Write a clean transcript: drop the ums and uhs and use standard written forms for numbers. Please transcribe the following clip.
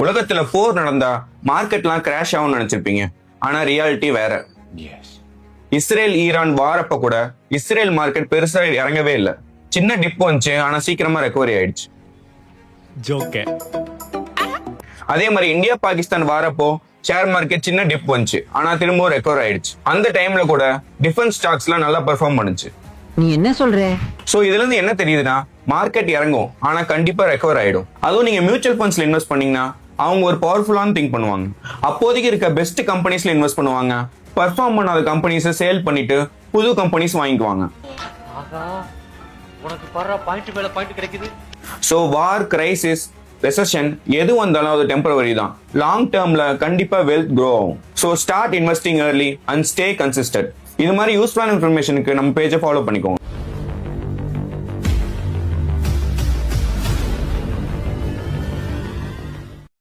உலகத்துல போர் நடந்தா மார்க்கெட்லாம் கிராஷ் ஆகும்னு நினைச்சிருப்பீங்க. ஆனா ரியாலிட்டி வேற. இஸ்ரேல் ஈரான் வாரப்ப கூட இஸ்ரேல் மார்க்கெட் பெருசா இறங்கவே இல்லை. சின்ன டிப் வந்துச்சு, ஆனா சீக்கிரமா ரெக்கவரி ஆயிடுச்சு. அதே மாதிரி இந்தியா பாகிஸ்தான் வாரப்போ ஷேர் மார்க்கெட் சின்ன டிப் வந்துச்சு, ஆனா திரும்பவும் ரெக்கவர் ஆயிடுச்சு. அந்த டைம்ல கூட டிஃபென்ஸ் ஸ்டாக்ஸ்லாம் நல்லா பெர்ஃபார்ம் பண்ணுச்சு. நீ என்ன சொல்ற? சோ இதுல இருந்து என்ன தெரியுதுன்னா, மார்க்கெட் இறங்கும் ஆனா கண்டிப்பா ரெக்கவர் ஆயிடும். அதுவும் நீங்க மியூச்சுவல் ஃபண்ட்ஸ்ல இன்வெஸ்ட் பண்ணீங்கன்னா அவங்க ஒரு பவர்ஃபுல்லான திங்க் பண்ணுவாங்க. அப்போதைக்கு இருக்க பெஸ்ட் கம்பெனிஸ்ல இன்வெஸ்ட் பண்ணுவாங்க. பெர்ஃபார்ம் பண்ணாத கம்பெனிஸை சேல் பண்ணிட்டு புது கம்பெனிஸ் வாங்கிக்குவாங்க. சோ வார், கிரைசிஸ், ரெசெஷன் எது வந்தாலும் அது டெம்பரவரி தான். லாங் டேர்ம்ல கண்டிப்பா வெல்த் க்ரோ ஆகும். So start investing early and stay consistent. இது மாதிரி யூஸ்ஃபுல்லான இன்ஃபர்மேஷனுக்கு நம்ம பேஜை ஃபாலோ பண்ணிக்கோங்க.